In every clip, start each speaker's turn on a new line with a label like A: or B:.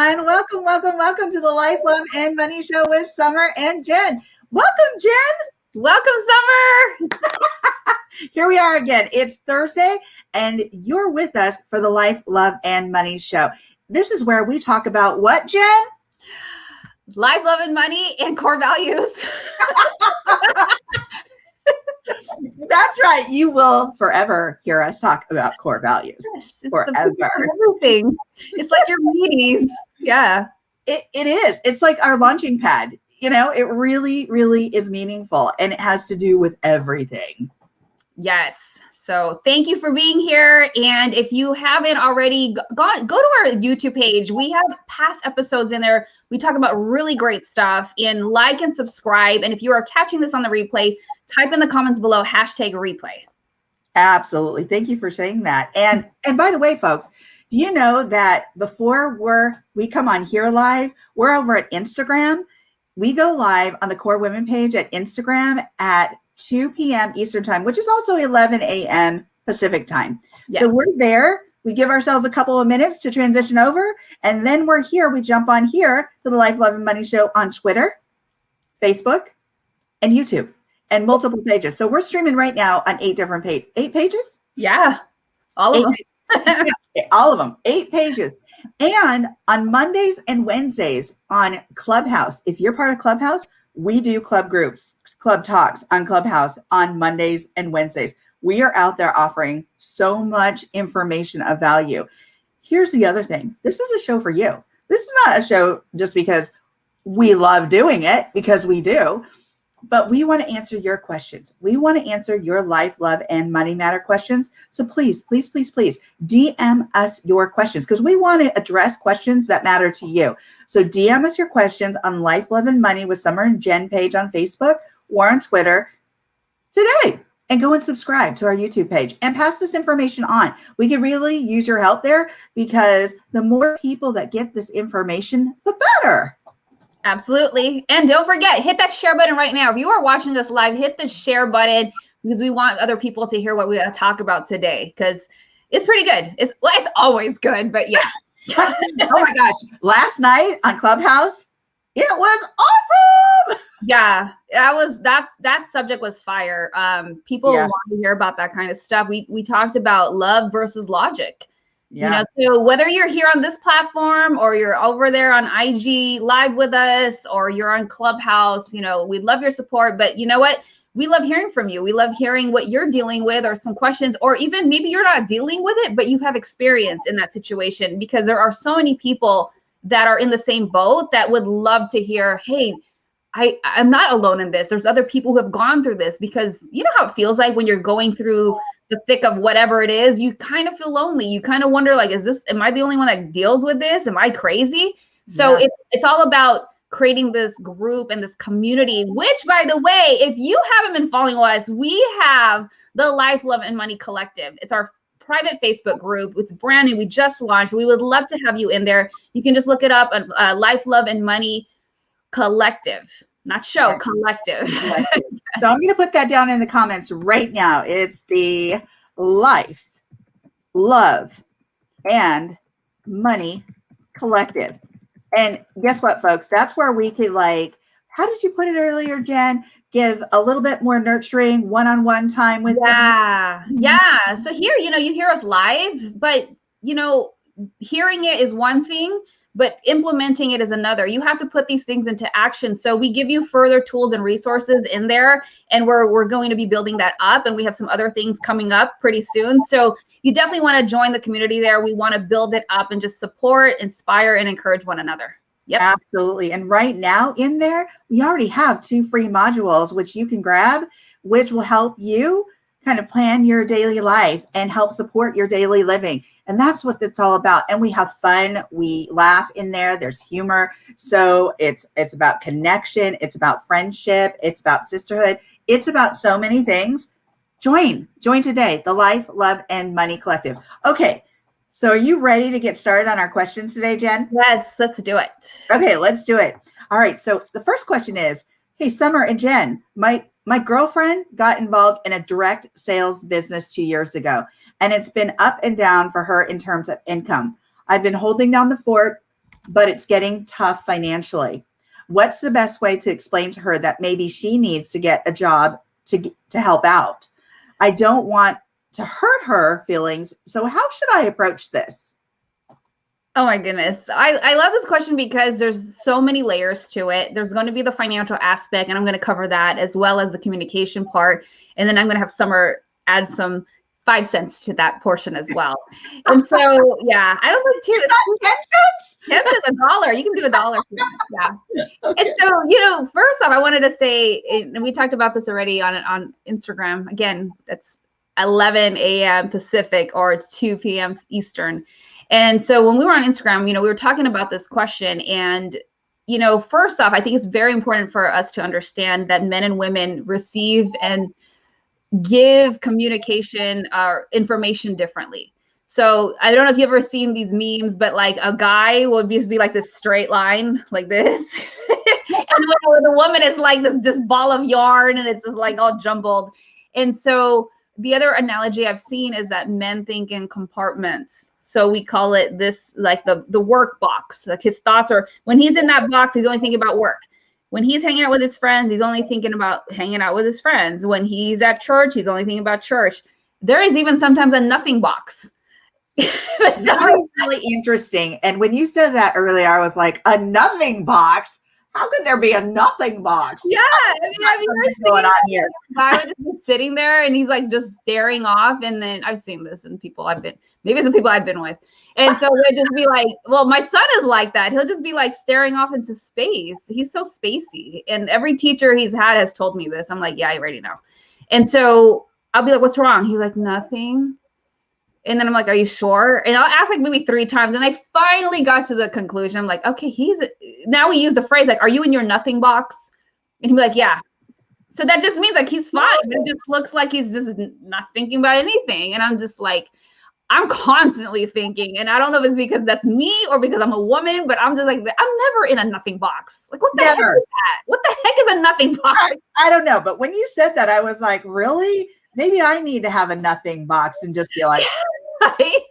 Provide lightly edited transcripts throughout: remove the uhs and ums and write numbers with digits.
A: everyone. Welcome, welcome, welcome to the Life, Love, and Money Show with Summer and Jen. Welcome, Jen.
B: Welcome, Summer.
A: Here we are again. It's Thursday, and you're with us for the Life, Love, and Money Show. This is where we talk about what, Jen?
B: Life, love, and money, and core values.
A: That's right. You will forever hear us talk about core values.
B: Yes,
A: forever.
B: Everything. It's like your meetings. Yeah.
A: It is. It's like our launching pad. You know, it really, really is meaningful, and it has to do with everything.
B: Yes. So thank you for being here. And if you haven't already go to our YouTube page. We have past episodes in there. We talk about really great stuff, and like and subscribe. And if you are catching this on the replay, type in the comments below #replay.
A: Absolutely. Thank you for saying that. And by the way, folks, do you know that before we come on here live, we're over at Instagram. We go live on the Core Women page at Instagram at 2 p.m. Eastern time, which is also 11 a.m. Pacific time. Yeah. So we're there. We give ourselves a couple of minutes to transition over, and then we're here. We jump on here to the Life, Love, and Money Show on Twitter, Facebook, and YouTube, and multiple pages. So we're streaming right now on 8 different pages. 8 pages?
B: Yeah. All of them.
A: Yeah, all of them. 8 pages. And on Mondays and Wednesdays on Clubhouse, if you're part of Clubhouse, we do club groups, club talks on Clubhouse on Mondays and Wednesdays. We are out there offering so much information of value. Here's the other thing. This is a show for you. This is not a show just because we love doing it, because we do, but we want to answer your questions. We want to answer your life, love, and money matter questions. So please, please, please, please DM us your questions, because we want to address questions that matter to you. So DM us your questions on Life, Love, and Money with Summer and Jen page on Facebook or on Twitter today. And go and subscribe to our YouTube page and pass this information on. We could really use your help there, because the more people that get this information, the better.
B: Absolutely. And don't forget, hit that share button right now. If you are watching this live, hit the share button, because we want other people to hear what we got to talk about today, because it's pretty good. It's always good, but yeah.
A: Oh my gosh. Last night on Clubhouse, it was awesome.
B: Yeah, that subject was fire. People want to hear about that kind of stuff. We talked about love versus logic. Yeah. You know, so whether you're here on this platform or you're over there on IG live with us, or you're on Clubhouse, you know, we love your support. But you know what? We love hearing from you. We love hearing what you're dealing with, or some questions, or even maybe you're not dealing with it, but you have experience in that situation, because there are so many people that are in the same boat that would love to hear, hey, I'm not alone in this. There's other people who have gone through this, because you know how it feels like when you're going through the thick of whatever it is, you kind of feel lonely. You kind of wonder, like, am I the only one that deals with this? Am I crazy? So it's all about creating this group and this community, which, by the way, if you haven't been following us, we have the Life, Love, and Money Collective. It's our private Facebook group. It's brand new. We just launched. We would love to have you in there. You can just look it up at Life, Love, and Money Collective. Not show, collective.
A: So I'm going to put that down in the comments right now. It's the Life, Love, and Money Collective. And guess what, folks? That's where we could, like, how did you put it earlier, Jen? Give a little bit more nurturing one-on-one time with
B: them. Yeah. So here, you know, you hear us live, but, you know, hearing it is one thing, but implementing it is another. You have to put these things into action. So we give you further tools and resources in there, and we're going to be building that up, and we have some other things coming up pretty soon. So you definitely want to join the community there. We want to build it up and just support, inspire, and encourage one another. Yep.
A: Absolutely. And right now in there, we already have 2 free modules, which you can grab, which will help you kind of plan your daily life and help support your daily living. And that's what it's all about. And we have fun. We laugh in there. There's humor. So it's about connection. It's about friendship. It's about sisterhood. It's about so many things. Join today, the Life, Love, and Money Collective. Okay. So are you ready to get started on our questions today, Jen?
B: Yes, let's do it.
A: Okay, let's do it. All right. So the first question is, hey, Summer and Jen, my girlfriend got involved in a direct sales business 2 years ago, and it's been up and down for her in terms of income. I've been holding down the fort but it's getting tough financially. What's the best way to explain to her that maybe she needs to get a job to help out? I don't want to hurt her feelings. So how should I approach this?
B: Oh my goodness. I love this question because there's so many layers to it. There's going to be the financial aspect, and I'm going to cover that, as well as the communication part. And then I'm going to have Summer add some 5 cents to that portion as well. And so, yeah, I don't think
A: Is that 10 cents?
B: 10 is $1. You can do $1. Yeah.
A: Okay.
B: And so, first off, I wanted to say, and we talked about this already on Instagram. Again, that's 11 a.m. Pacific or 2 p.m. Eastern. And so when we were on Instagram, we were talking about this question. And, first off, I think it's very important for us to understand that men and women receive and give communication or information differently. So I don't know if you've ever seen these memes, but like a guy will just be like this straight line like this. And when the woman is like this just ball of yarn, and it's just like all jumbled. And so the other analogy I've seen is that men think in compartments. So we call it this, like the work box. Like his thoughts are, when he's in that box, he's only thinking about work. When he's hanging out with his friends, he's only thinking about hanging out with his friends. When he's at church, he's only thinking about church. There is even sometimes a nothing box.
A: That was really interesting. And when you said that earlier, I was like, a nothing box? How could there be a nothing box?
B: Yeah, I mean,
A: What's going on here?
B: guy would just be sitting there and he's like just staring off. And then I've seen this in people maybe some people I've been with. And so they'd just be like, well, my son is like that. He'll just be like staring off into space. He's so spacey. And every teacher he's had has told me this. I'm like, yeah, I already know. And so I'll be like, what's wrong? He's like, nothing. And then I'm like, are you sure? And I'll ask like maybe 3 times. And I finally got to the conclusion. I'm like, okay, now we use the phrase like, are you in your nothing box? And he'd be like, yeah. So that just means like he's fine. But it just looks like he's just not thinking about anything. And I'm just like, I'm constantly thinking. And I don't know if it's because that's me or because I'm a woman, but I'm just like, I'm never in a nothing box. Like, what the heck is that? What the heck is a nothing box?
A: I don't know. But when you said that, I was like, really? Maybe I need to have a nothing box and just be like,
B: right?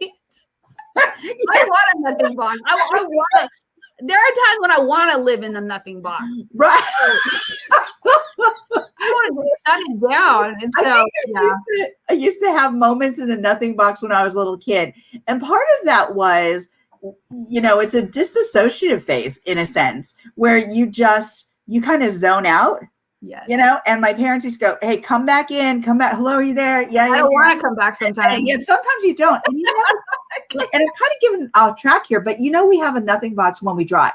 B: I want a nothing box. I want to. There are times when I want to live in a nothing box.
A: Right.
B: I want to shut it down. And so,
A: I used to have moments in a nothing box when I was a little kid. And part of that was, it's a disassociative phase in a sense where you kind of zone out.
B: Yes.
A: And my parents used to go, hey, come back in, come back. Hello, are you there? Yeah.
B: I don't want to come back sometimes.
A: Yeah, sometimes you don't. And, and I'm kind of giving off track here, but we have a nothing box when we drive.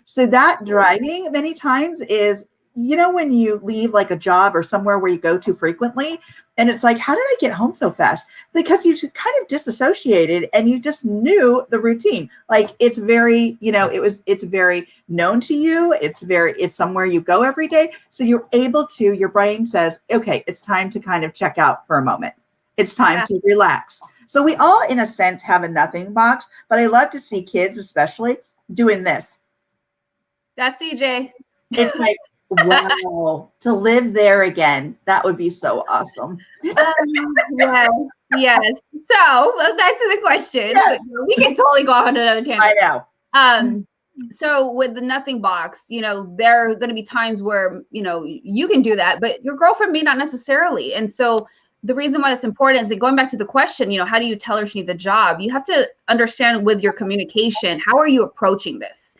A: So that driving many times is, when you leave like a job or somewhere where you go to frequently, and it's like, how did I get home so fast? Because you kind of disassociated and you just knew the routine. Like it's very, it's very known to you. It's somewhere you go every day. So you're able to, your brain says, okay, it's time to kind of check out for a moment. It's time to relax. So we all, in a sense, have a nothing box, but I love to see kids, especially doing this.
B: That's CJ.
A: It's like, wow, to live there again. That would be so awesome.
B: Yes. So back to the question. Yes. We can totally go off on another tangent.
A: I know.
B: So with the nothing box, there are going to be times where, you can do that, but your girlfriend may not necessarily. And so the reason why that's important is that going back to the question, how do you tell her she needs a job? You have to understand with your communication, how are you approaching this?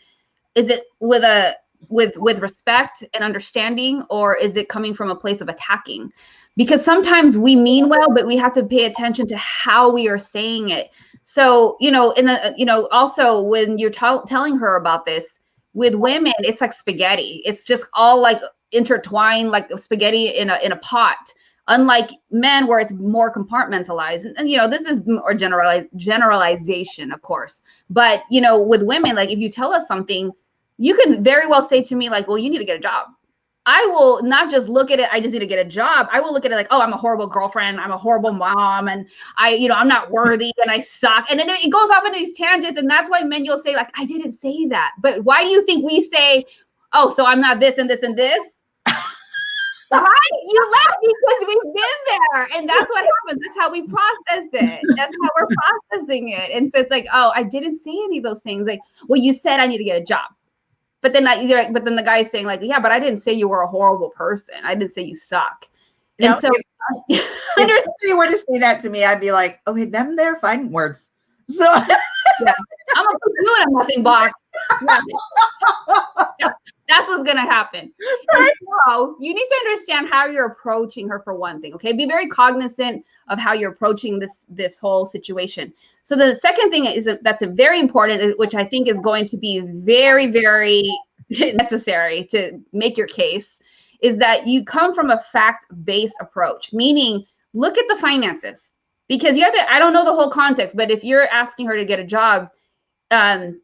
B: Is it with respect and understanding, or is it coming from a place of attacking? Because sometimes we mean well, but we have to pay attention to how we are saying it. So, also when you're telling her about this, with women, it's like spaghetti. It's just all like intertwined, like spaghetti in a pot. Unlike men, where it's more compartmentalized. And this is more generalization, of course. But, with women, like if you tell us something, you can very well say to me, like, well, you need to get a job. I will not just look at it, I just need to get a job. I will look at it like, oh, I'm a horrible girlfriend. I'm a horrible mom. And I'm not worthy and I suck. And then it goes off into these tangents. And that's why men, you'll say like, I didn't say that. But why do you think we say, oh, so I'm not this and this and this? Why? You laugh because we've been there, and that's what happens. That's how we process it. That's how we're processing it. And so it's like, oh, I didn't say any of those things. Like, well, you said I need to get a job, but then but then the guy's saying like, yeah, but I didn't say you were a horrible person. I didn't say you suck. And so,
A: if you were to say that to me, I'd be like, okay, them there fighting words. So
B: yeah, I'm gonna put you in a nothing box. Yeah. That's what's going to happen. And so you need to understand how you're approaching her for one thing. Okay. Be very cognizant of how you're approaching this whole situation. So the second thing is that's a very important, which I think is going to be very, very necessary to make your case, is that you come from a fact-based approach, meaning look at the finances, because you have to, I don't know the whole context, but if you're asking her to get a job, and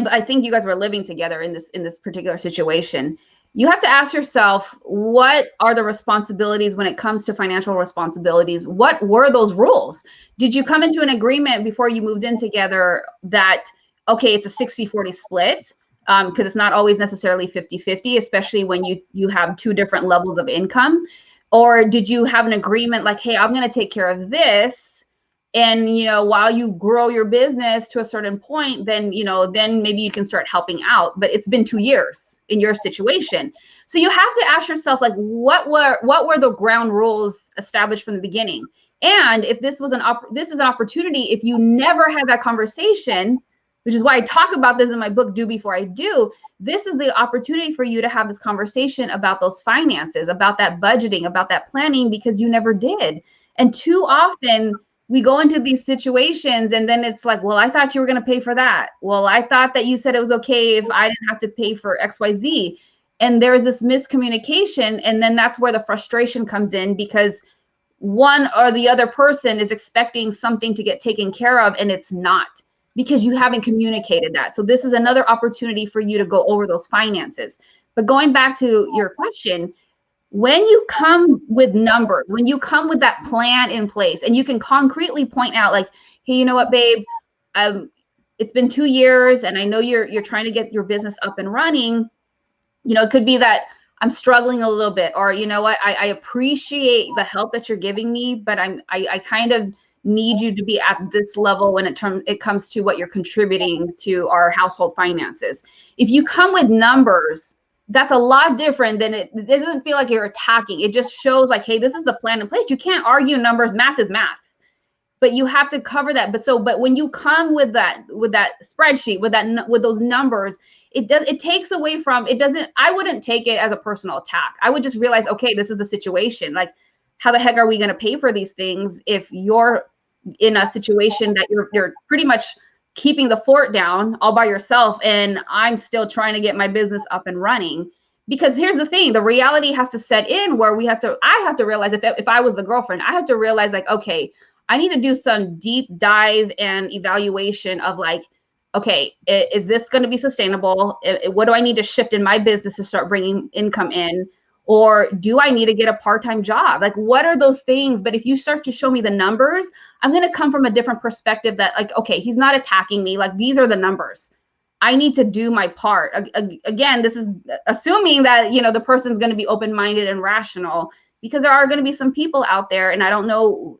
B: I think you guys were living together in this particular situation, you have to ask yourself, what are the responsibilities when it comes to financial responsibilities? What were those rules? Did you come into an agreement before you moved in together that, okay, it's a 60-40 split? Because it's not always necessarily 50-50, especially when you have two different levels of income. Or did you have an agreement like, hey, I'm going to take care of this, and while you grow your business to a certain point, then then maybe you can start helping out. But it's been 2 years in your situation, so you have to ask yourself, like, what were the ground rules established from the beginning? And if this was this is an opportunity, if you never had that conversation, which is why I talk about this in my book, Do Before I Do, this is the opportunity for you to have this conversation about those finances, about that budgeting, about that planning, because you never did. And too often we go into these situations and then it's like, well, I thought you were going to pay for that. Well, I thought that you said it was okay if I didn't have to pay for XYZ. And there is this miscommunication. And then that's where the frustration comes in, because one or the other person is expecting something to get taken care of, and it's not, because you haven't communicated that. So this is another opportunity for you to go over those finances. But going back to your question, when you come with numbers, when you come with that plan in place, and you can concretely point out like, hey, you know what, babe, it's been 2 years and I know you're trying to get your business up and running. It could be that I'm struggling a little bit, or you know what, I appreciate the help that you're giving me, but I kind of need you to be at this level when it comes to what you're contributing to our household finances. If you come with numbers, that's a lot different than it doesn't feel like you're attacking. It just shows like, hey, this is the plan in place. You can't argue numbers. Math is math, but you have to cover that. But when you come with that spreadsheet, with those numbers, it takes away from, it doesn't, I wouldn't take it as a personal attack. I would just realize, okay, this is the situation. Like, how the heck are we going to pay for these things if you're in a situation that you're pretty much keeping the fort down all by yourself, and I'm still trying to get my business up and running? Because here's the thing, the reality has to set in where I have to realize, if I was the girlfriend, I have to realize like, okay, I need to do some deep dive and evaluation of like, okay, is this going to be sustainable? What do I need to shift in my business to start bringing income in? Or do I need to get a part-time job? Like, what are those things? But if you start to show me the numbers, I'm going to come from a different perspective that like, okay, he's not attacking me. Like, these are the numbers. I need to do my part. Again, this is assuming that, the person's going to be open-minded and rational, because there are going to be some people out there, and I don't know,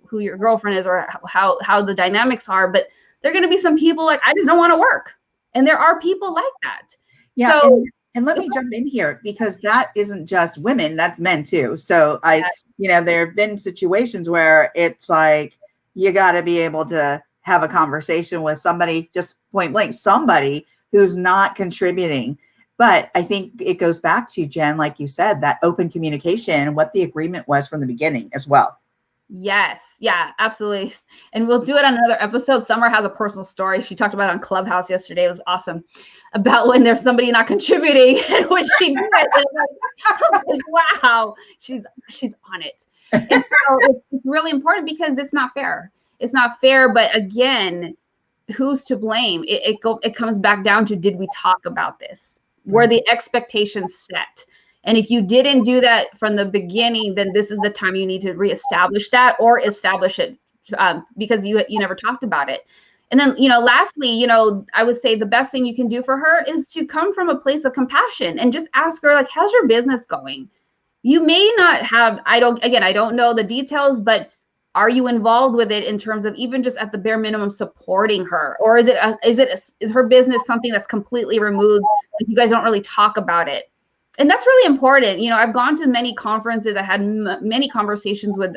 B: who your girlfriend is or how the dynamics are, but there are going to be some people like, I just don't want to work. And there are people like that.
A: Yeah. So, and let me jump in here, because that isn't just women, that's men too. So there have been situations where it's like, you got to be able to have a conversation with somebody, just point blank, somebody who's not contributing. But I think it goes back to, Jen, like you said, that open communication and what the agreement was from the beginning as well.
B: Yes. Yeah, absolutely. And we'll do it on another episode. Summer has a personal story she talked about on Clubhouse yesterday. It was awesome, about when there's somebody not contributing and what she did. I was like, wow, she's on it. And so it's really important, because it's not fair. It's not fair. But again, who's to blame? It comes back down to, did we talk about this? Were the expectations set? And if you didn't do that from the beginning, then this is the time you need to reestablish that, or establish it because you never talked about it. And then, lastly, I would say the best thing you can do for her is to come from a place of compassion and just ask her, like, how's your business going? You may not have, I don't know the details, but are you involved with it in terms of even just at the bare minimum supporting her? Or is her business something that's completely removed? Like you guys don't really talk about it. And that's really important. You know, I've gone to many conferences. I had many conversations with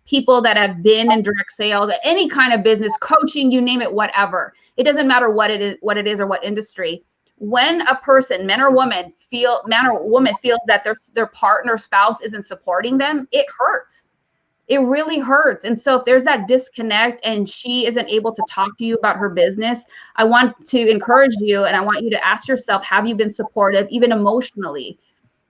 B: people that have been in direct sales, any kind of business, coaching, you name it, whatever. It doesn't matter what it is or what industry. When a person, man or woman, feels that their partner, spouse isn't supporting them, it hurts. It really hurts. And so if there's that disconnect and she isn't able to talk to you about her business, I want to encourage you and I want you to ask yourself, have you been supportive, even emotionally?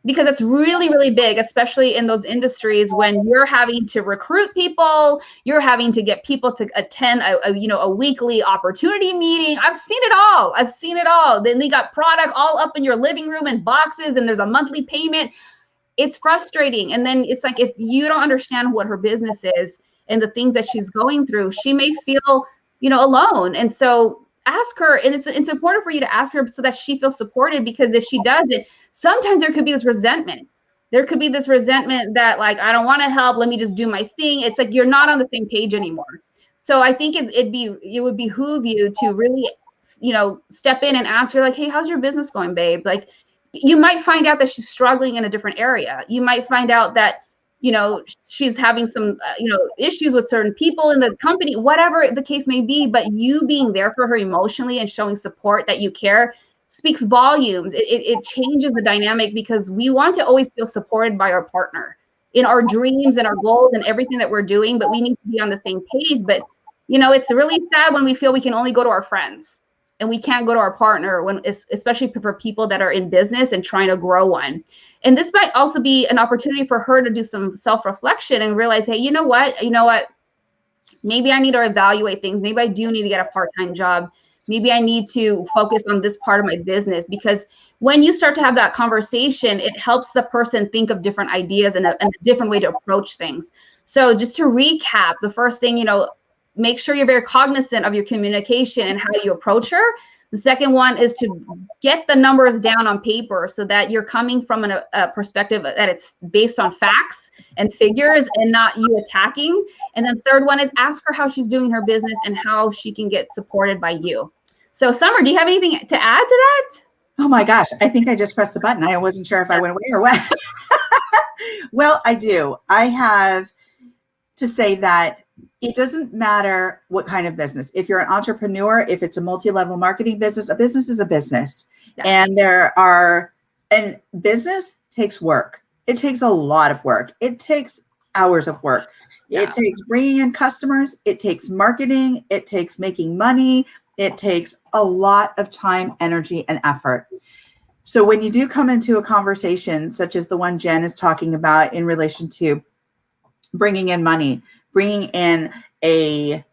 B: Because it's really, really big, especially in those industries when you're having to recruit people, you're having to get people to attend a weekly opportunity meeting. I've seen it all. Then they got product all up in your living room in boxes and there's a monthly payment. It's frustrating. And then it's like, if you don't understand what her business is and the things that she's going through, she may feel, alone. And so ask her, and it's important for you to ask her so that she feels supported, because if she doesn't, sometimes there could be this resentment. There could be this resentment that like, I don't want to help. Let me just do my thing. It's like, you're not on the same page anymore. So I think it would behoove you to really, step in and ask her like, hey, how's your business going, babe? Like, you might find out that she's struggling in a different area. You might find out that, she's having some, issues with certain people in the company, whatever the case may be, but you being there for her emotionally and showing support that you care speaks volumes. It changes the dynamic, because we want to always feel supported by our partner in our dreams and our goals and everything that we're doing, but we need to be on the same page. But, it's really sad when we feel we can only go to our friends and we can't go to our partner, when especially for people that are in business and trying to grow one. And this might also be an opportunity for her to do some self-reflection and realize, hey, you know what? Maybe I need to evaluate things. Maybe I do need to get a part-time job. Maybe I need to focus on this part of my business, because when you start to have that conversation, it helps the person think of different ideas and a different way to approach things. So just to recap, the first thing, make sure you're very cognizant of your communication and how you approach her. The second one is to get the numbers down on paper so that you're coming from a perspective that it's based on facts and figures and not you attacking. And then third one is ask her how she's doing her business and how she can get supported by you. So Summer, do you have anything to add to that?
A: Oh my gosh, I think I just pressed the button. I wasn't sure if I went away or what. Well, I do. I have to say that it doesn't matter what kind of business. If you're an entrepreneur, if it's a multi-level marketing business, a business is a business. Yeah. And business takes work. It takes a lot of work. It takes hours of work. Yeah. It takes bringing in customers. It takes marketing. It takes making money. It takes a lot of time, energy, and effort. So when you do come into a conversation, such as the one Jen is talking about in relation to bringing in money, bringing in a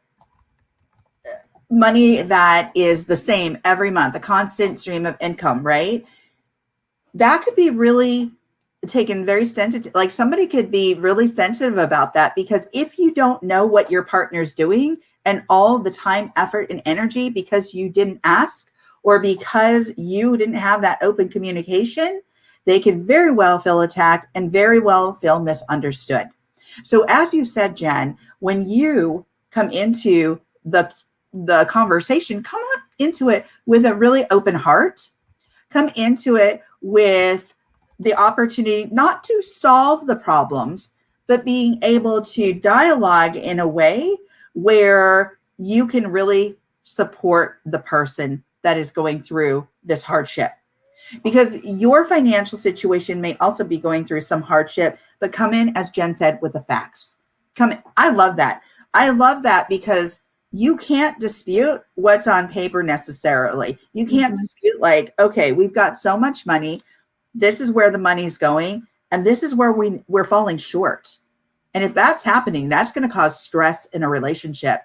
A: money that is the same every month, a constant stream of income, right? That could be really taken very sensitive. Like somebody could be really sensitive about that, because if you don't know what your partner's doing and all the time, effort, and energy because you didn't ask or because you didn't have that open communication, they could very well feel attacked and very well feel misunderstood. So as you said, Jen, when you come into the conversation, come up into it with a really open heart, come into it with the opportunity not to solve the problems, but being able to dialogue in a way where you can really support the person that is going through this hardship. Because your financial situation may also be going through some hardship, but come in, as Jen said, with the facts. I love that. I love that, because you can't dispute what's on paper necessarily. You can't dispute like, okay, we've got so much money. This is where the money's going. And this is where we're falling short. And if that's happening, that's going to cause stress in a relationship.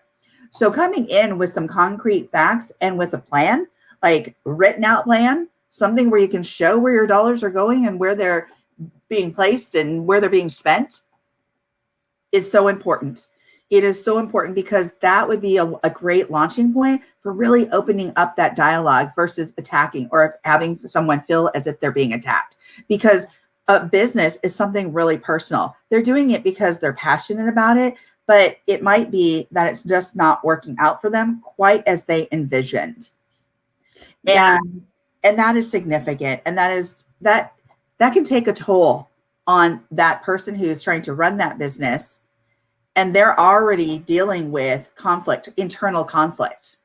A: So coming in with some concrete facts and with a plan, like written out plan, something where you can show where your dollars are going and where they're being placed and where they're being spent, is so important. It is so important, because that would be a great launching point for really opening up that dialogue versus attacking or having someone feel as if they're being attacked. Because a business is something really personal. They're doing it because they're passionate about it, but it might be that it's just not working out for them quite as they envisioned.
B: Yeah.
A: And that is significant. And that can take a toll on that person who's trying to run that business. And they're already dealing with conflict, internal conflict.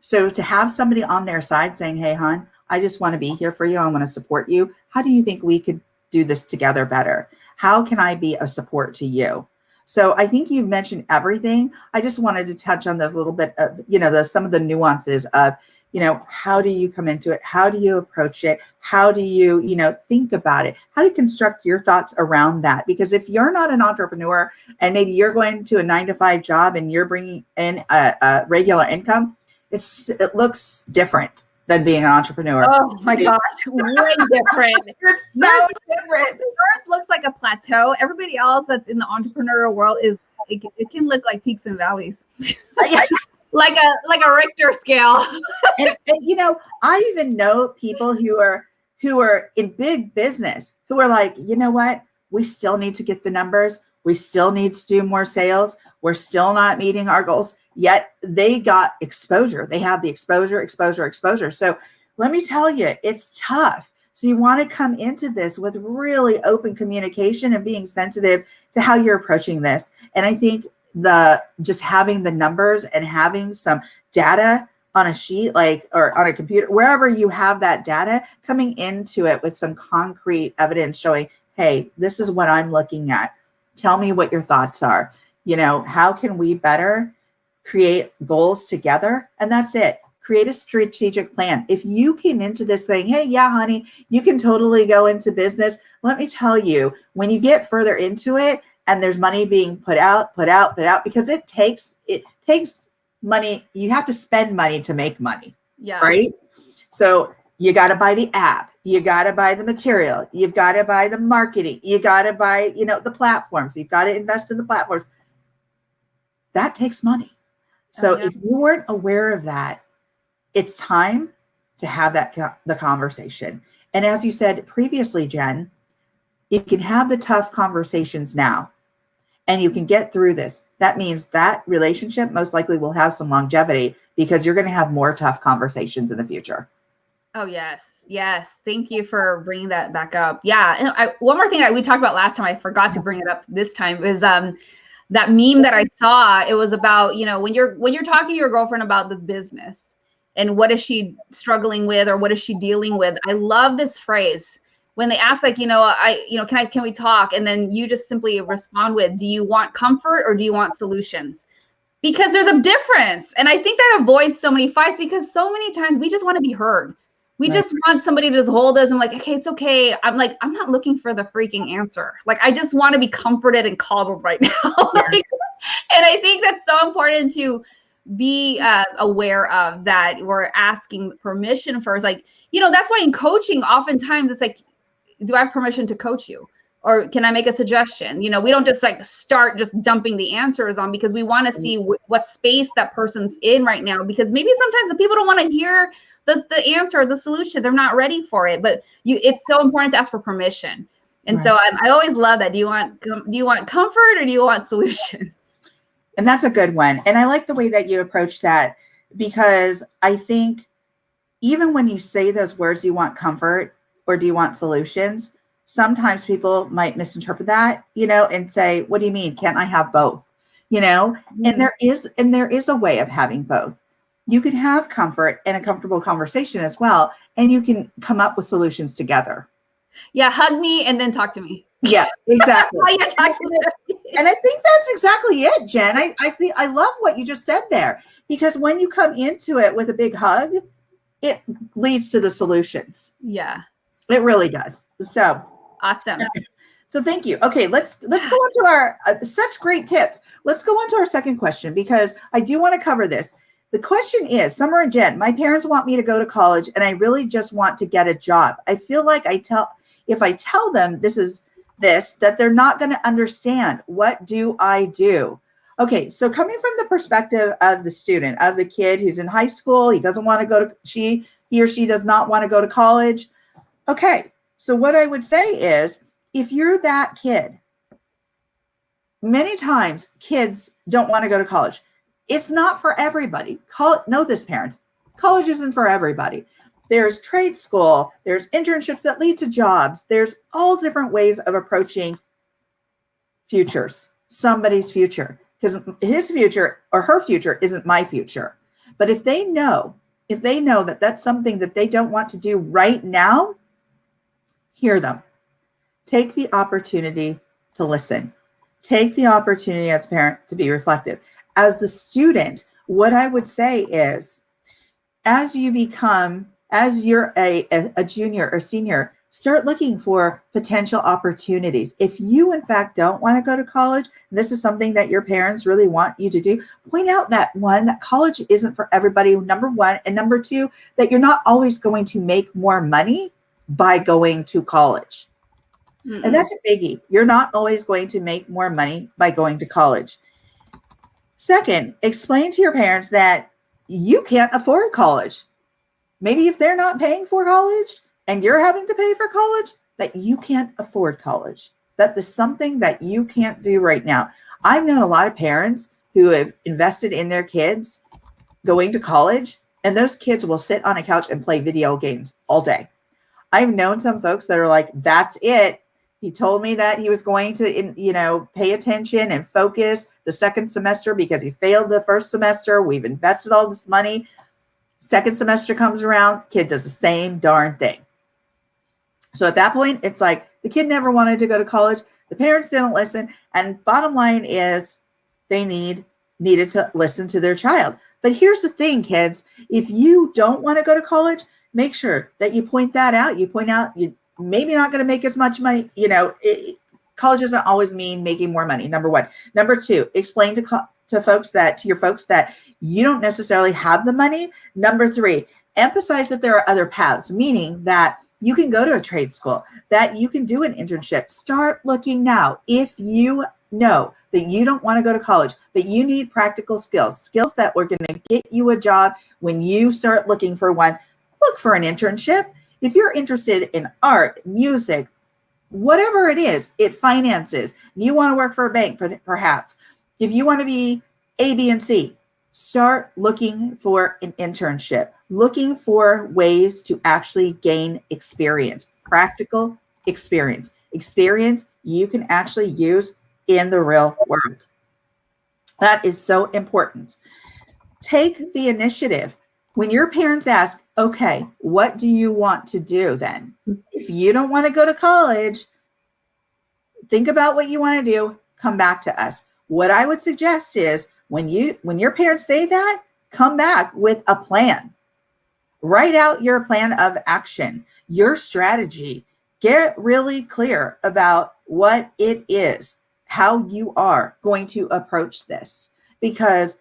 A: So to have somebody on their side saying, hey, hon, I just want to be here for you. I want to support you. How do you think we could do this together better? How can I be a support to you? So I think you've mentioned everything. I just wanted to touch on those little bit of, some of the nuances of, how do you come into it? How do you approach it? How do you, think about it? How do you construct your thoughts around that? Because if you're not an entrepreneur and maybe you're going to a 9-to-5 job and you're bringing in a regular income, it looks different than being an entrepreneur.
B: Oh my gosh, way different.
A: It's so different.
B: First looks like a plateau. Everybody else that's in the entrepreneurial world it can look like peaks and valleys. like a Richter scale.
A: and I even know people who are in big business who are like, you know what? We still need to get the numbers. We still need to do more sales. We're still not meeting our goals. Yet they got exposure. They have the exposure. So let me tell you, it's tough. So you want to come into this with really open communication and being sensitive to how you're approaching this. And I think just having the numbers and having some data on a sheet, or on a computer, wherever you have that data, coming into it with some concrete evidence showing, hey, this is what I'm looking at. Tell me what your thoughts are. How can we better create goals together? And that's it. Create a strategic plan. If you came into this thing, hey, yeah, honey, you can totally go into business. Let me tell you, when you get further into it and there's money being put out, because it takes money. You have to spend money to make money.
B: Yeah.
A: Right. So you got to buy the app. You got to buy the material. You've got to buy the marketing. You got to buy, the platforms. You've got to invest in the platforms. That takes money. So if you weren't aware of that, it's time to have the conversation. And as you said previously, Jen, you can have the tough conversations now and you can get through this. That means that relationship most likely will have some longevity because you're going to have more tough conversations in the future.
B: Oh, yes. Yes. Thank you for bringing that back up. Yeah. And one more thing that we talked about last time, I forgot to bring it up this time, is that meme that I saw. It was about, when you're talking to your girlfriend about this business and what is she struggling with or what is she dealing with? I love this phrase when they ask, can we talk? And then you just simply respond with, do you want comfort or do you want solutions? Because there's a difference. And I think that avoids so many fights because so many times we just want to be heard. We just want somebody to just hold us and okay, it's okay. I'm not looking for the freaking answer. I just want to be comforted and coddled right now. And I think that's so important to be aware of, that we're asking permission first. That's why in coaching, oftentimes it's do I have permission to coach you? Or can I make a suggestion? We don't just start just dumping the answers on, because we want to see what space that person's in right now. Because maybe sometimes the people don't want to hear the answer, the solution. They're not ready for it. But it's so important to ask for permission. And so I always love that. Do you want comfort or do you want solutions?
A: And that's a good one. And I like the way that you approach that, because I think even when you say those words, do you want comfort or do you want solutions? Sometimes people might misinterpret that, and say, what do you mean? Can't I have both? And there is a way of having both. You can have comfort and a comfortable conversation as well. And you can come up with solutions together.
B: Yeah. Hug me and then talk to me.
A: Yeah, exactly.
B: And
A: I think that's exactly it, Jen. I love what you just said there, because when you come into it with a big hug, it leads to the solutions.
B: Yeah,
A: it really does. So
B: awesome.
A: So thank you. Okay, let's go on to our such great tips. Let's go on to our second question, because I do want to cover this. The question is, Summer and Jen, my parents want me to go to college and I really just want to get a job. I feel like if I tell them that they're not going to understand. What do I do? Okay, so coming from the perspective of the student, of the kid who's in high school, he doesn't want to go to, he or she does not want to go to college. Okay, so what I would say is, if you're that kid, many times kids don't want to go to college. It's not for everybody. Know this, parents. College isn't for everybody. There's trade school. There's internships that lead to jobs. There's all different ways of approaching futures, somebody's future, because his future or her future isn't my future. But if they know that that's something that they don't want to do right now, hear them. Take the opportunity to listen. Take the opportunity as a parent to be reflective. As the student, what I would say is, as you're a junior or senior, start looking for potential opportunities. If you, in fact, don't want to go to college, this is something that your parents really want you to do, point out that college isn't for everybody, number one. And number two, that you're not always going to make more money by going to college. Mm-mm. And that's a biggie. You're not always going to make more money by going to college. Second, explain to your parents that you can't afford college. Maybe if they're not paying for college and you're having to pay for college, that you can't afford college. That is something that you can't do right now. I've known a lot of parents who have invested in their kids going to college, and those kids will sit on a couch and play video games all day. I've known some folks that are like, that's it. He told me that he was going to, pay attention and focus the second semester because he failed the first semester. We've invested all this money. Second semester comes around, kid does the same darn thing. So at that point, it's like the kid never wanted to go to college. The parents didn't listen. And bottom line is they needed to listen to their child. But here's the thing, kids. If you don't want to go to college, make sure that you point that out. You point out you maybe not going to make as much money. College doesn't always mean making more money, number one. Number two, explain to your folks that you don't necessarily have the money. Number three, emphasize that there are other paths, meaning that you can go to a trade school, that you can do an internship. Start looking now. If you know that you don't want to go to college, but you need practical skills that were going to get you a job when you start looking for one, look for an internship. If you're interested in art, music, whatever it is, finances, you want to work for a bank, perhaps. If you want to be A, B, and C, start looking for an internship, looking for ways to actually gain experience, practical experience you can actually use in the real world. That is so important. Take the initiative. When your parents ask, okay, what do you want to do then? If you don't want to go to college, think about what you want to do, come back to us. What I would suggest is when your parents say that, come back with a plan. Write out your plan of action, your strategy. Get really clear about what it is, how you are going to approach this. Because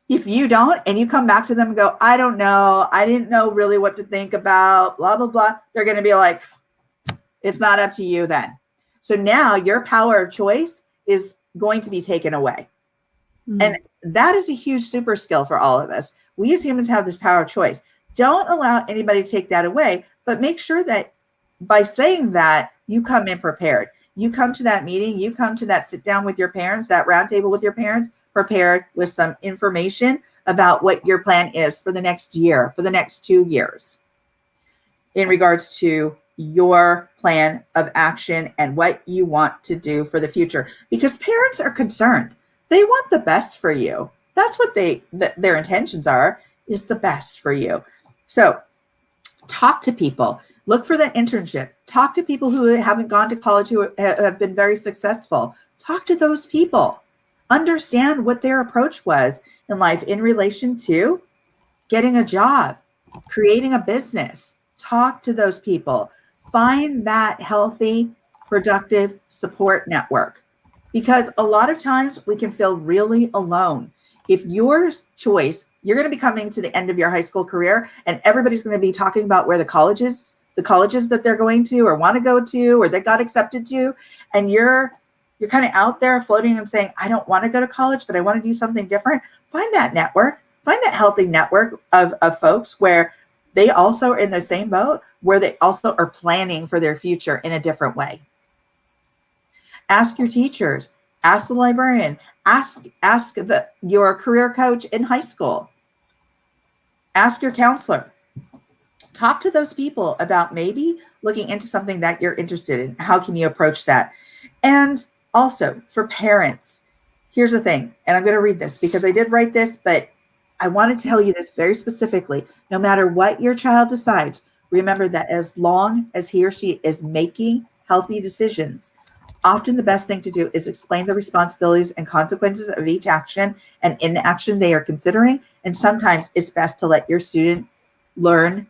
A: if you don't, and you come back to them and go, I don't know, I didn't know really what to think about, blah, blah, blah, they're going to be like, it's not up to you then. So now your power of choice is going to be taken away. Mm-hmm. And that is a huge super skill for all of us. We as humans have this power of choice. Don't allow anybody to take that away, but make sure that by saying that, you come in prepared. You come to that meeting, you come to that sit down with your parents, that round table with your parents, prepared with some information about what your plan is for the next year, for the next 2 years, in regards to your plan of action and what you want to do for the future. Because parents are concerned. They want the best for you. That's what their intentions are, is the best for you. So talk to people. Look for that internship. Talk to people who haven't gone to college, who have been very successful. Talk to those people. Understand what their approach was in life in relation to getting a job, creating a business. Talk to those people. Find that healthy, productive support network. Because a lot of times we can feel really alone. If your choice, you're going to be coming to the end of your high school career and everybody's going to be talking about where the colleges that they're going to or want to go to or they got accepted to, and you're kind of out there floating and saying, I don't want to go to college, but I want to do something different. Find that network, find that healthy network of folks where they also are in the same boat, where they also are planning for their future in a different way. Ask your teachers, ask the librarian, ask your career coach in high school, ask your counselor. Talk to those people about maybe looking into something that you're interested in. How can you approach that? And also for parents, here's the thing, and I'm going to read this because I did write this, but I want to tell you this very specifically. No matter what your child decides, remember that as long as he or she is making healthy decisions, often the best thing to do is explain the responsibilities and consequences of each action and inaction they are considering. And sometimes it's best to let your student learn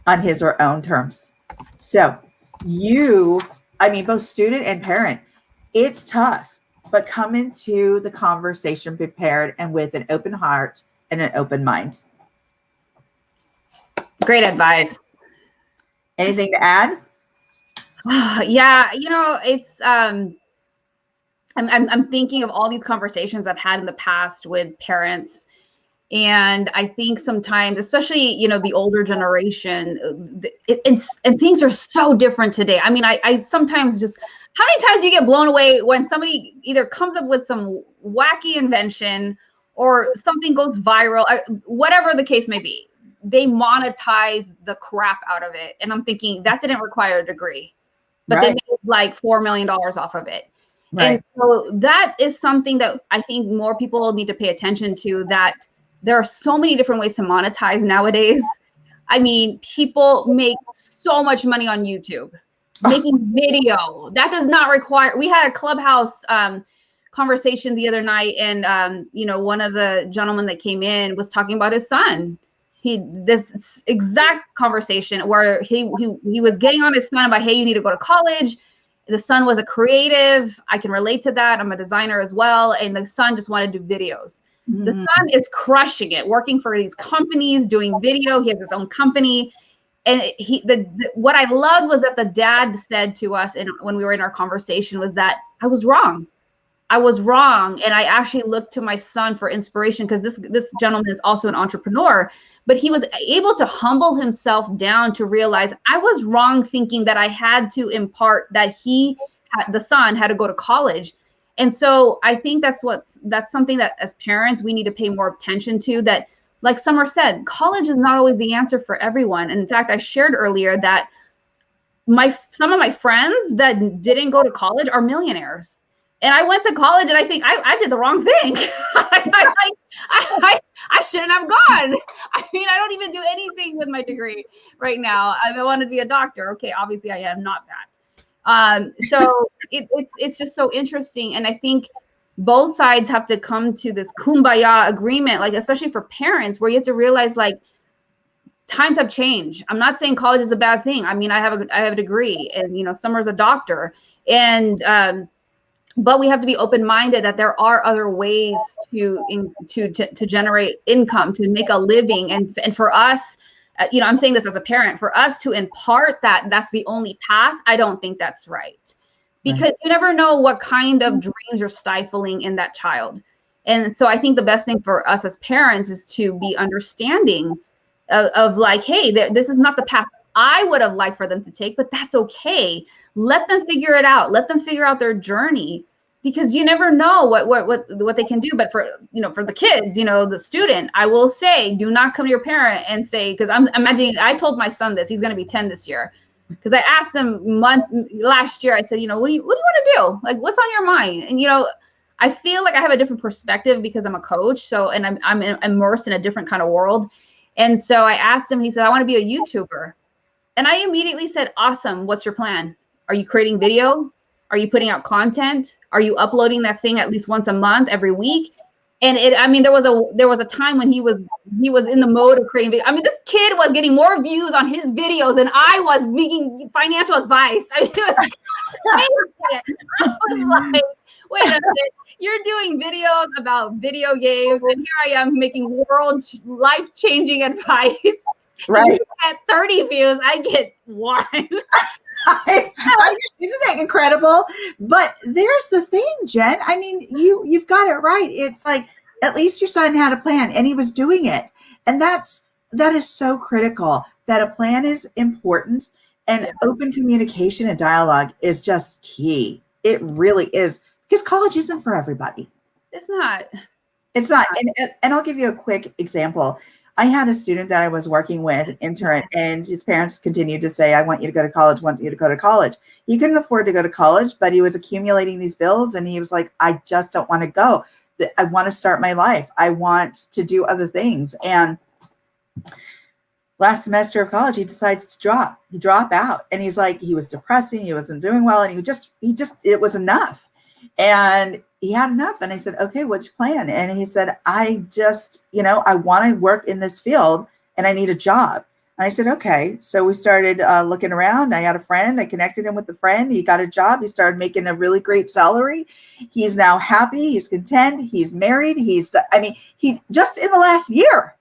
A: on his or own terms. So both student and parent, it's tough, but come into the conversation prepared and with an open heart and an open mind.
B: Great advice.
A: Anything to add?
B: Yeah, it's I'm thinking of all these conversations I've had in the past with parents. And I think sometimes, especially, the older generation, and things are so different today. I mean, I sometimes just, how many times do you get blown away when somebody either comes up with some wacky invention or something goes viral, whatever the case may be, they monetize the crap out of it. And I'm thinking that didn't require a degree, but they made like $4 million off of it. Right. And so that is something that I think more people need to pay attention to, that there are so many different ways to monetize nowadays. I mean, people make so much money on YouTube, making video. That does not require, we had a Clubhouse conversation the other night, and one of the gentlemen that came in was talking about his son. This exact conversation where he was getting on his son about, hey, you need to go to college. The son was a creative. I can relate to that. I'm a designer as well. And the son just wanted to do videos. Mm-hmm. The son is crushing it, working for these companies, doing video. He has his own company. And what I loved was that the dad said to us, when we were in our conversation, was that I was wrong. And I actually looked to my son for inspiration, because this gentleman is also an entrepreneur, but he was able to humble himself down to realize I was wrong thinking that I had to impart that the son had to go to college. And so I think that's something that as parents, we need to pay more attention to, that, like Summer said, college is not always the answer for everyone. And in fact, I shared earlier that some of my friends that didn't go to college are millionaires. And I went to college, and I think I did the wrong thing. I shouldn't have gone. I mean, I don't even do anything with my degree right now. I want to be a doctor. Okay, obviously I am not that. So it's just so interesting. And I think both sides have to come to this kumbaya agreement, like, especially for parents, where you have to realize, like, times have changed. I'm not saying college is a bad thing. I mean, I have a degree, and, Summer's a doctor. And, but we have to be open-minded that there are other ways to generate income, to make a living. And for us, I'm saying this as a parent, for us to impart that's the only path, I don't think that's right. Because you never know what kind of dreams you're stifling in that child. And so I think the best thing for us as parents is to be understanding of like, hey, this is not the path I would have liked for them to take, but that's okay. Let them figure it out. Let them figure out their journey, because you never know what they can do. But for the kids, the student, I will say, do not come to your parent and say, because I'm imagining, I told my son this, he's going to be 10 this year. Because I asked him last year, I said, what do you want to do? Like, what's on your mind? And, I feel like I have a different perspective because I'm a coach. So, and I'm immersed in a different kind of world. And so I asked him, he said, I want to be a YouTuber. And I immediately said, awesome. What's your plan? Are you creating video? Are you putting out content? Are you uploading that thing at least once a month, every week? And there was a time when he was in the mode of creating video. I mean, this kid was getting more views on his videos than I was making financial advice. I mean, it was I was like, wait a minute, you're doing videos about video games, and here I am making life-changing advice.
A: Right.
B: At 30 views, I get 1.
A: Isn't that incredible? But there's the thing, Jen. I mean, you've got it right. It's like, at least your son had a plan and he was doing it. And that is so critical, that a plan is important, and open communication and dialogue is just key. It really is, because college isn't for everybody.
B: It's not.
A: It's not. And I'll give you a quick example. I had a student that I was working with, intern, and his parents continued to say, I want you to go to college, want you to go to college. He couldn't afford to go to college, but he was accumulating these bills, and he was like, I just don't want to go. I want to start my life. I want to do other things. And last semester of college, he decides to drop out. And he's like, he was depressing. He wasn't doing well. And it was enough. And he had enough. And I said, okay, what's your plan? And he said, I just, I want to work in this field and I need a job. And I said, okay. So we started looking around. I had a friend. I connected him with a friend. He got a job. He started making a really great salary. He's now happy. He's content. He's married. He just in the last year,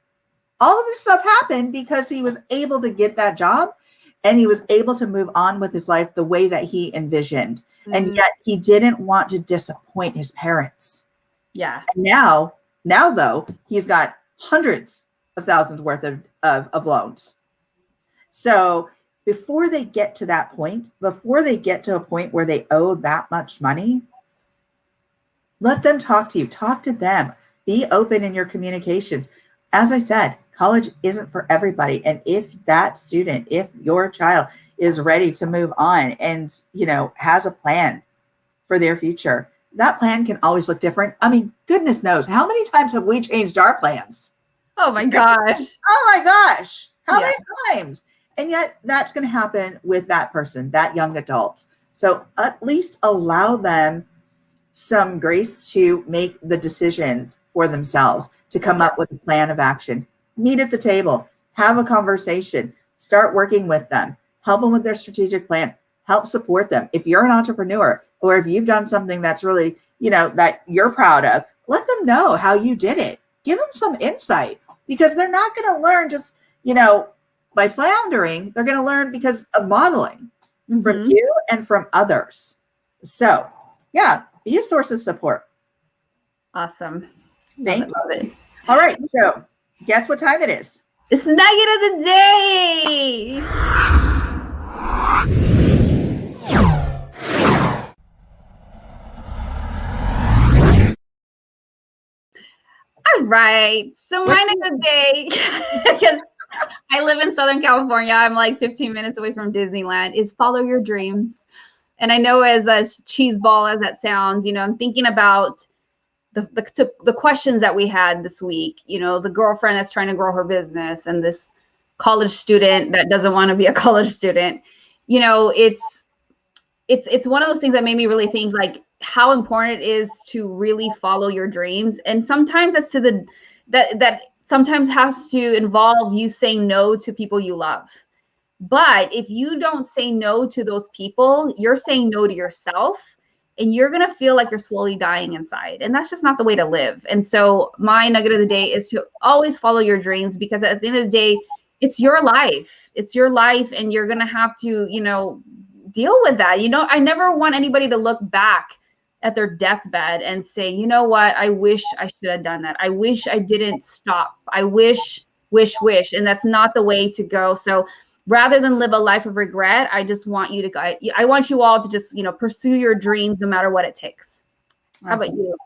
A: all of this stuff happened because he was able to get that job and he was able to move on with his life the way that he envisioned. Mm-hmm. And yet he didn't want to disappoint his parents.
B: Yeah.
A: And now though, he's got hundreds of thousands worth of loans. So before they get to that point, before they get to a point where they owe that much money, let them talk to you. Talk to them. Be open in your communications. As I said, college isn't for everybody. And if your child is ready to move on and, has a plan for their future, that plan can always look different. I mean, goodness knows, how many times have we changed our plans?
B: Oh my gosh.
A: How many times? And yet that's going to happen with that person, that young adult. So at least allow them some grace to make the decisions for themselves, to come up with a plan of action. Meet at the table, have a conversation, start working with them, help them with their strategic plan, help support them. If you're an entrepreneur or if you've done something that's really, that you're proud of, let them know how you did it. Give them some insight, because they're not going to learn just, by floundering. They're going to learn because of modeling from you and from others. So yeah, be a source of support.
B: Awesome.
A: Thank you.
B: Love it.
A: All right. So guess what time it is?
B: It's the nugget of the day. All right. So my nugget of the day, because I live in Southern California, I'm like 15 minutes away from Disneyland, is follow your dreams. And I know as cheeseball as that sounds, I'm thinking about the questions that we had this week, the girlfriend that's trying to grow her business and this college student that doesn't want to be a college student. It's one of those things that made me really think like how important it is to really follow your dreams. And sometimes that's that sometimes has to involve you saying no to people you love. But if you don't say no to those people, you're saying no to yourself. And you're going to feel like you're slowly dying inside. And that's just not the way to live. And so my nugget of the day is to always follow your dreams, because at the end of the day, it's your life. It's your life. And you're going to have to, deal with that. I never want anybody to look back at their deathbed and say, you know what? I wish I should have done that. I wish I didn't stop. I wish. And that's not the way to go. So rather than live a life of regret, I just want you to, I want you all to just, pursue your dreams no matter what it takes. How about you?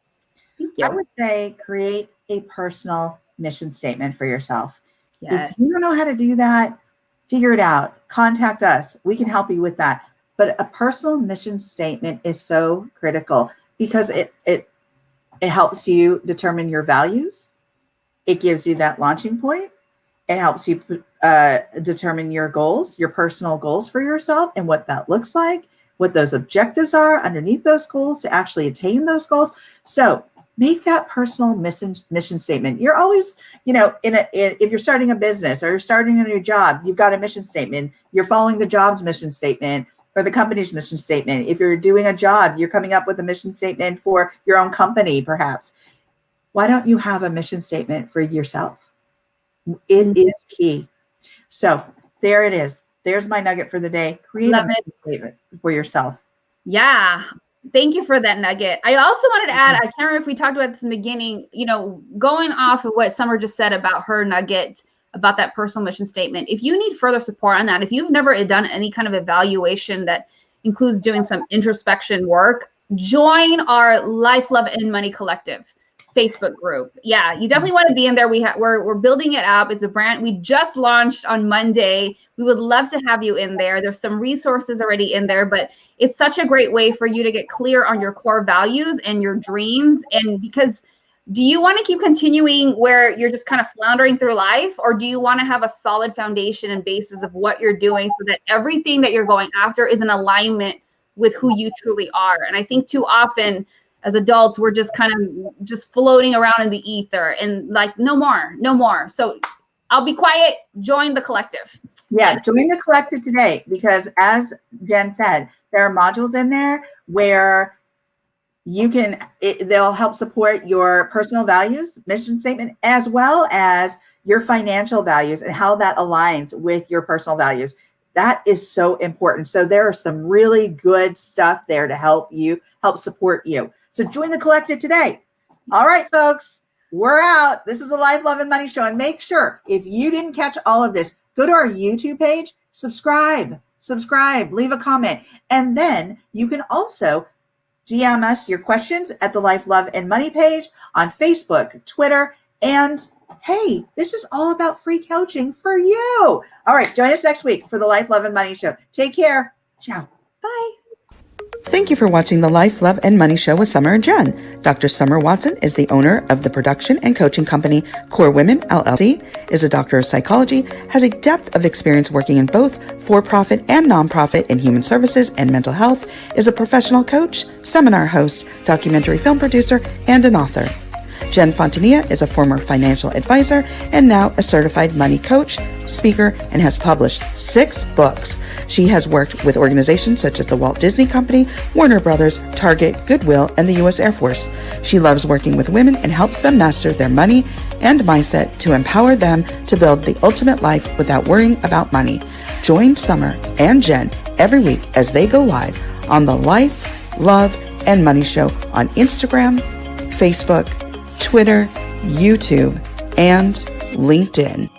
B: Thank you.
A: I would say create a personal mission statement for yourself.
B: Yes.
A: If you don't know how to do that, figure it out. Contact us. We can help you with that. But a personal mission statement is so critical because it helps you determine your values. It gives you that launching point. It helps you determine your goals, your personal goals for yourself and what that looks like, what those objectives are underneath those goals to actually attain those goals. So make that personal mission statement. You're always, if you're starting a business or you're starting a new job, you've got a mission statement. You're following the job's mission statement or the company's mission statement. If you're doing a job, you're coming up with a mission statement for your own company, perhaps. Why don't you have a mission statement for yourself? It is key. So there it is. There's my nugget for the day. Create a mission statement for yourself.
B: Yeah. Thank you for that nugget. I also wanted to add, I can't remember if we talked about this in the beginning, going off of what Summer just said about her nugget, about that personal mission statement. If you need further support on that, if you've never done any kind of evaluation that includes doing some introspection work, join our Life, Love, and Money Collective Facebook group. Yeah, you definitely want to be in there. We're building it up. It's a brand we just launched on Monday. We would love to have you in there. There's some resources already in there, but it's such a great way for you to get clear on your core values and your dreams. And because do you want to keep continuing where you're just kind of floundering through life, or do you want to have a solid foundation and basis of what you're doing so that everything that you're going after is in alignment with who you truly are? And I think too often as adults, we're just kind of just floating around in the ether and like, no more. So I'll be quiet. Join the collective.
A: Yeah, join the collective today, because as Jen said, there are modules in there where they'll help support your personal values, mission statement, as well as your financial values and how that aligns with your personal values. That is so important. So there are some really good stuff there to help support you. So join the collective today. All right, folks, we're out. This is a Life, Love, and Money show. And make sure, if you didn't catch all of this, go to our YouTube page, subscribe, leave a comment. And then you can also DM us your questions at the Life, Love, and Money page on Facebook, Twitter, and hey, this is all about free coaching for you. All right, join us next week for the Life, Love, and Money show. Take care. Ciao.
B: Bye.
C: Thank you for watching the Life, Love, and Money Show with Summer and Jen. Dr. Summer Watson is the owner of the production and coaching company Core Women, LLC, is a doctor of psychology, has a depth of experience working in both for-profit and nonprofit in human services and mental health, is a professional coach, seminar host, documentary film producer, and an author. Jen Fontania is a former financial advisor and now a certified money coach, speaker, and has published 6 books. She has worked with organizations such as the Walt Disney Company, Warner Brothers, Target, Goodwill, and the U.S. Air Force. She loves working with women and helps them master their money and mindset to empower them to build the ultimate life without worrying about money. Join Summer and Jen every week as they go live on the Life, Love, and Money Show on Instagram, Facebook, Twitter, YouTube, and LinkedIn.